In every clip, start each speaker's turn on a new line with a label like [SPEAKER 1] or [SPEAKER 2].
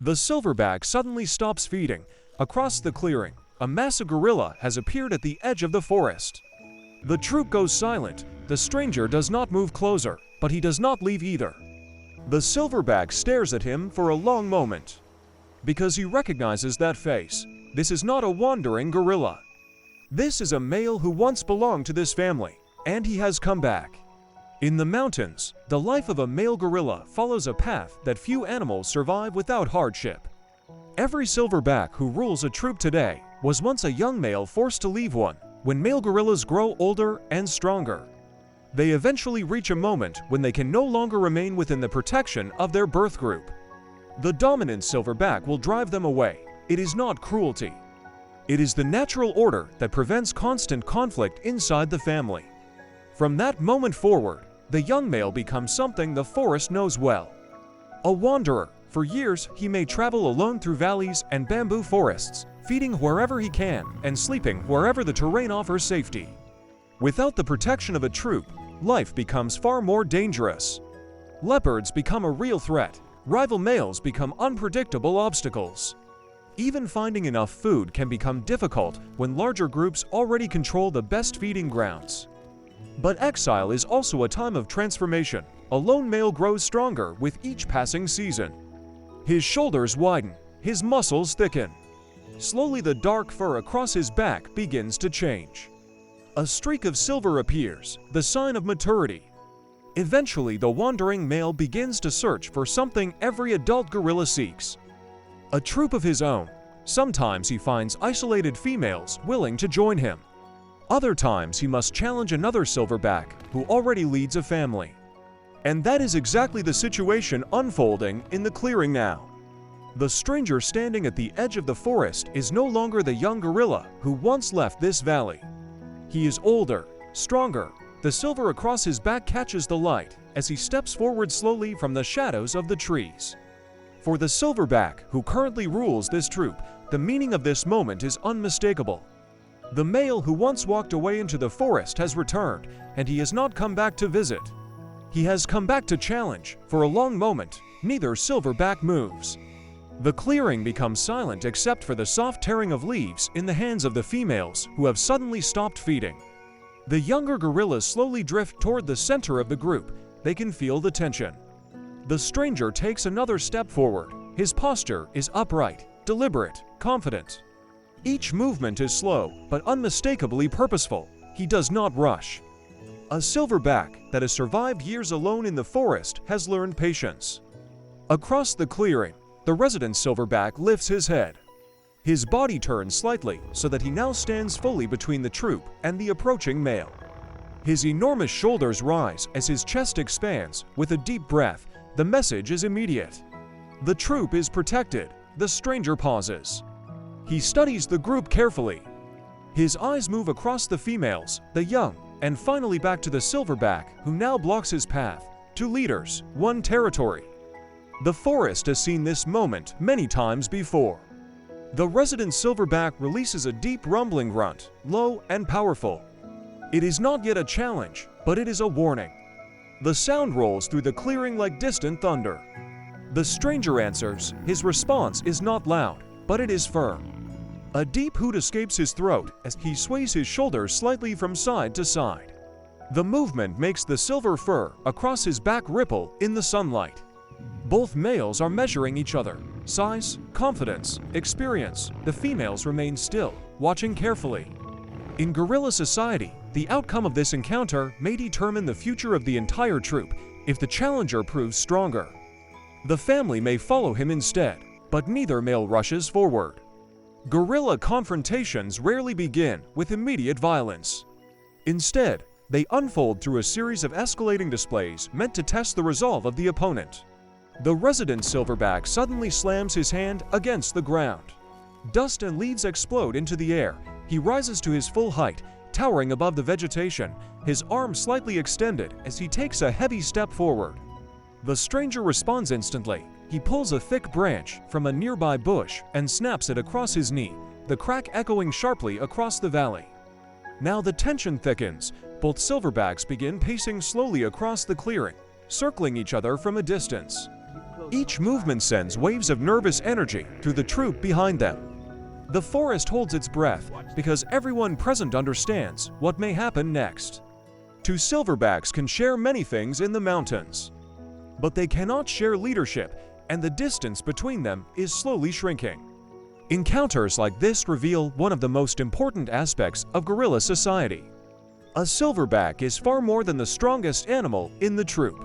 [SPEAKER 1] The Silverback suddenly stops feeding. Across the clearing, a massive gorilla has appeared at the edge of the forest. The troop goes silent. The stranger does not move closer, but he does not leave either. The Silverback stares at him for a long moment. Because he recognizes that face. This is not a wandering gorilla. This is a male who once belonged to this family, and he has come back. In the mountains, the life of a male gorilla follows a path that few animals survive without hardship. Every Silverback who rules a troop today was once a young male forced to leave one. When male gorillas grow older and stronger, they eventually reach a moment when they can no longer remain within the protection of their birth group. The dominant Silverback will drive them away. It is not cruelty. It is the natural order that prevents constant conflict inside the family. From that moment forward, the young male becomes something the forest knows well. A wanderer. For years, he may travel alone through valleys and bamboo forests, feeding wherever he can and sleeping wherever the terrain offers safety. Without the protection of a troop, life becomes far more dangerous. Leopards become a real threat. Rival males become unpredictable obstacles. Even finding enough food can become difficult when larger groups already control the best feeding grounds. But exile is also a time of transformation. A lone male grows stronger with each passing season. His shoulders widen, his muscles thicken. Slowly the dark fur across his back begins to change. A streak of silver appears, the sign of maturity. Eventually the wandering male begins to search for something every adult gorilla seeks. A troop of his own. Sometimes he finds isolated females willing to join him. Other times he must challenge another Silverback who already leads a family. And that is exactly the situation unfolding in the clearing now. The stranger standing at the edge of the forest is no longer the young gorilla who once left this valley. He is older, stronger. The silver across his back catches the light as he steps forward slowly from the shadows of the trees. For the Silverback who currently rules this troop, the meaning of this moment is unmistakable. The male who once walked away into the forest has returned, and he has not come back to visit. He has come back to challenge. For a long moment, neither Silverback moves. The clearing becomes silent except for the soft tearing of leaves in the hands of the females who have suddenly stopped feeding. The younger gorillas slowly drift toward the center of the group. They can feel the tension. The stranger takes another step forward. His posture is upright, deliberate, confident. Each movement is slow, but unmistakably purposeful. He does not rush. A Silverback that has survived years alone in the forest has learned patience. Across the clearing, the resident Silverback lifts his head. His body turns slightly so that he now stands fully between the troop and the approaching male. His enormous shoulders rise as his chest expands. With a deep breath, the message is immediate. The troop is protected. The stranger pauses. He studies the group carefully. His eyes move across the females, the young, and finally back to the Silverback who now blocks his path. Two leaders, one territory. The forest has seen this moment many times before. The resident Silverback releases a deep rumbling grunt, low and powerful. It is not yet a challenge, but it is a warning. The sound rolls through the clearing like distant thunder. The stranger answers. His response is not loud, but it is firm. A deep hoot escapes his throat as he sways his shoulders slightly from side to side. The movement makes the silver fur across his back ripple in the sunlight. Both males are measuring each other. Size, confidence, experience. The females remain still, watching carefully. In gorilla society, the outcome of this encounter may determine the future of the entire troop if the challenger proves stronger. The family may follow him instead, but neither male rushes forward. Gorilla confrontations rarely begin with immediate violence. Instead, they unfold through a series of escalating displays meant to test the resolve of the opponent. The resident Silverback suddenly slams his hand against the ground. Dust and leaves explode into the air. He rises to his full height, towering above the vegetation, his arm slightly extended as he takes a heavy step forward. The stranger responds instantly. He pulls a thick branch from a nearby bush and snaps it across his knee, the crack echoing sharply across the valley. Now the tension thickens. Both Silverbacks begin pacing slowly across the clearing, circling each other from a distance. Each movement sends waves of nervous energy through the troop behind them. The forest holds its breath because everyone present understands what may happen next. Two silverbacks can share many things in the mountains, but they cannot share leadership, and the distance between them is slowly shrinking. Encounters like this reveal one of the most important aspects of guerrilla society. A silverback is far more than the strongest animal in the troop.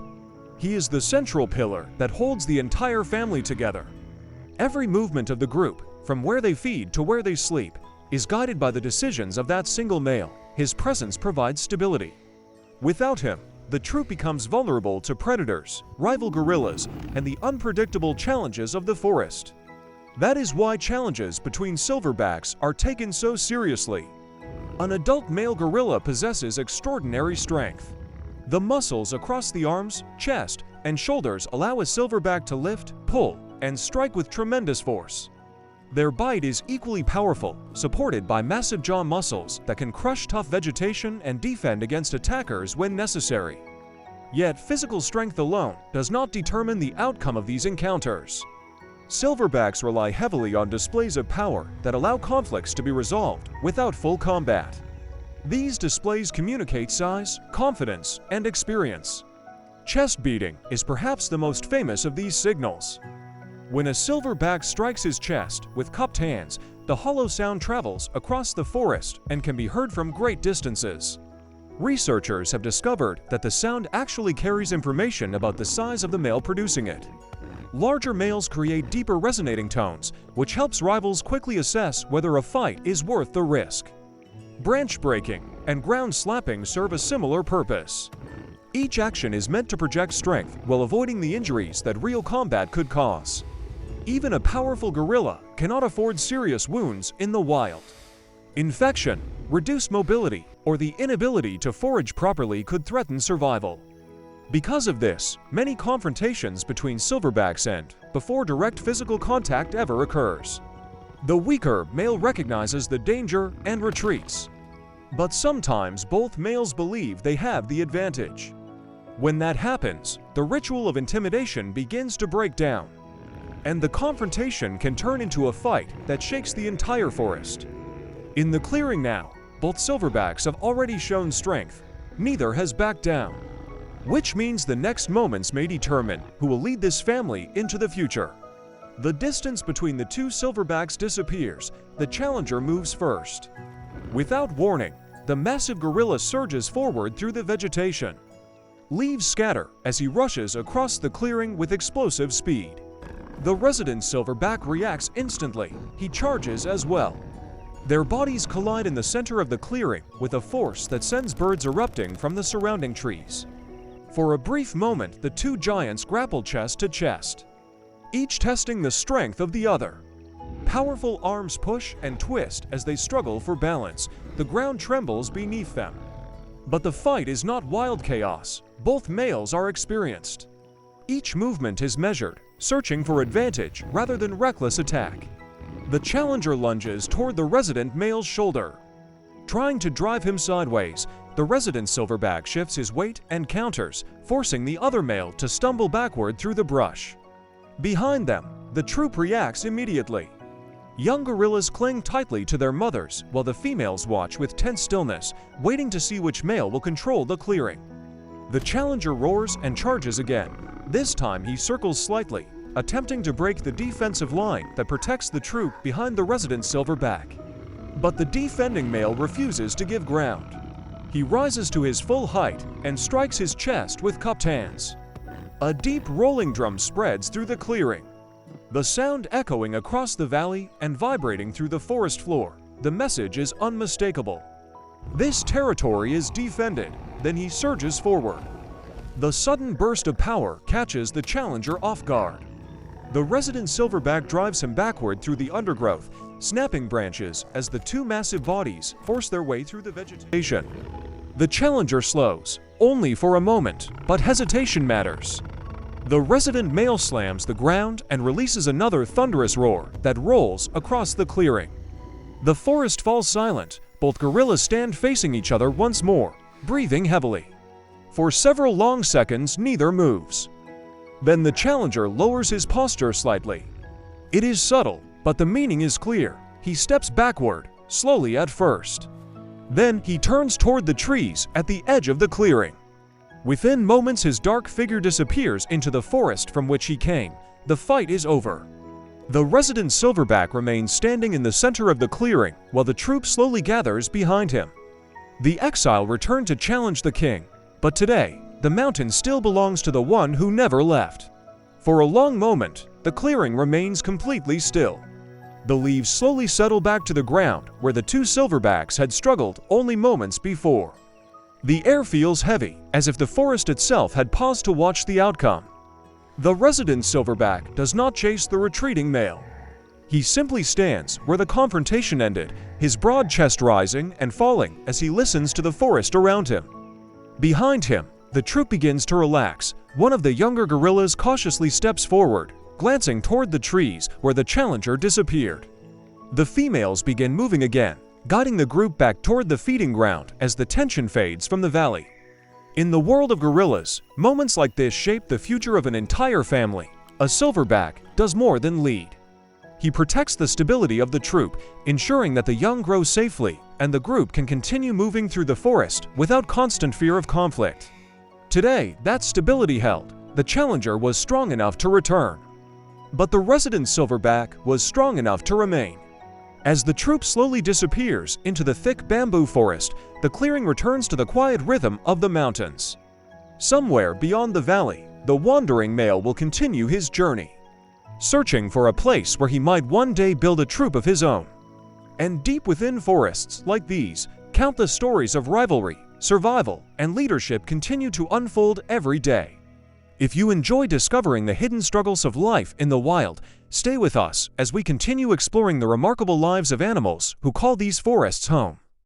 [SPEAKER 1] He is the central pillar that holds the entire family together. Every movement of the group, from where they feed to where they sleep, is guided by the decisions of that single male. His presence provides stability. Without him, the troop becomes vulnerable to predators, rival guerrillas, and the unpredictable challenges of the forest. That is why challenges between silverbacks are taken so seriously. An adult male gorilla possesses extraordinary strength. The muscles across the arms, chest, and shoulders allow a silverback to lift, pull, and strike with tremendous force. Their bite is equally powerful, supported by massive jaw muscles that can crush tough vegetation and defend against attackers when necessary. Yet physical strength alone does not determine the outcome of these encounters. Silverbacks rely heavily on displays of power that allow conflicts to be resolved without full combat. These displays communicate size, confidence, and experience. Chest beating is perhaps the most famous of these signals. When a silverback strikes his chest with cupped hands, the hollow sound travels across the forest and can be heard from great distances. Researchers have discovered that the sound actually carries information about the size of the male producing it. Larger males create deeper resonating tones, which helps rivals quickly assess whether a fight is worth the risk. Branch breaking and ground slapping serve a similar purpose. Each action is meant to project strength while avoiding the injuries that real combat could cause. Even a powerful gorilla cannot afford serious wounds in the wild. Infection, reduced mobility, or the inability to forage properly could threaten survival. Because of this, many confrontations between silverbacks end before direct physical contact ever occurs. The weaker male recognizes the danger and retreats. But sometimes both males believe they have the advantage. When that happens, the ritual of intimidation begins to break down, and the confrontation can turn into a fight that shakes the entire forest. In the clearing now, both silverbacks have already shown strength. Neither has backed down, which means the next moments may determine who will lead this family into the future. The distance between the two silverbacks disappears. The challenger moves first. Without warning, the massive gorilla surges forward through the vegetation. Leaves scatter as he rushes across the clearing with explosive speed. The resident silverback reacts instantly. He charges as well. Their bodies collide in the center of the clearing with a force that sends birds erupting from the surrounding trees. For a brief moment, the two giants grapple chest to chest, each testing the strength of the other. Powerful arms push and twist as they struggle for balance. The ground trembles beneath them. But the fight is not wild chaos. Both males are experienced. Each movement is measured, searching for advantage rather than reckless attack. The challenger lunges toward the resident male's shoulder. Trying to drive him sideways, the resident silverback shifts his weight and counters, forcing the other male to stumble backward through the brush. Behind them, the troop reacts immediately. Young gorillas cling tightly to their mothers while the females watch with tense stillness, waiting to see which male will control the clearing. The challenger roars and charges again. This time he circles slightly, attempting to break the defensive line that protects the troop behind the resident silverback. But the defending male refuses to give ground. He rises to his full height and strikes his chest with cupped hands. A deep rolling drum spreads through the clearing, the sound echoing across the valley and vibrating through the forest floor. The message is unmistakable. This territory is defended. Then he surges forward. The sudden burst of power catches the challenger off guard. The resident silverback drives him backward through the undergrowth, snapping branches as the two massive bodies force their way through the vegetation. The challenger slows, only for a moment, but hesitation matters. The resident male slams the ground and releases another thunderous roar that rolls across the clearing. The forest falls silent. Both gorillas stand facing each other once more, breathing heavily. For several long seconds, neither moves. Then the challenger lowers his posture slightly. It is subtle, but the meaning is clear. He steps backward, slowly at first. Then he turns toward the trees at the edge of the clearing. Within moments, his dark figure disappears into the forest from which he came. The fight is over. The resident Silverback remains standing in the center of the clearing, while the troop slowly gathers behind him. The exile returned to challenge the king, but today, the mountain still belongs to the one who never left. For a long moment, the clearing remains completely still. The leaves slowly settle back to the ground where the two Silverbacks had struggled only moments before. The air feels heavy, as if the forest itself had paused to watch the outcome. The resident Silverback does not chase the retreating male. He simply stands where the confrontation ended, his broad chest rising and falling as he listens to the forest around him. Behind him, the troop begins to relax. One of the younger gorillas cautiously steps forward, glancing toward the trees where the challenger disappeared. The females begin moving again, guiding the group back toward the feeding ground as the tension fades from the valley. In the world of gorillas, moments like this shape the future of an entire family. A Silverback does more than lead. He protects the stability of the troop, ensuring that the young grow safely and the group can continue moving through the forest without constant fear of conflict. Today, that stability held. The challenger was strong enough to return. But the resident Silverback was strong enough to remain. As the troop slowly disappears into the thick bamboo forest, the clearing returns to the quiet rhythm of the mountains. Somewhere beyond the valley, the wandering male will continue his journey, searching for a place where he might one day build a troop of his own. And deep within forests like these, countless stories of rivalry, survival, and leadership continue to unfold every day. If you enjoy discovering the hidden struggles of life in the wild, stay with us as we continue exploring the remarkable lives of animals who call these forests home.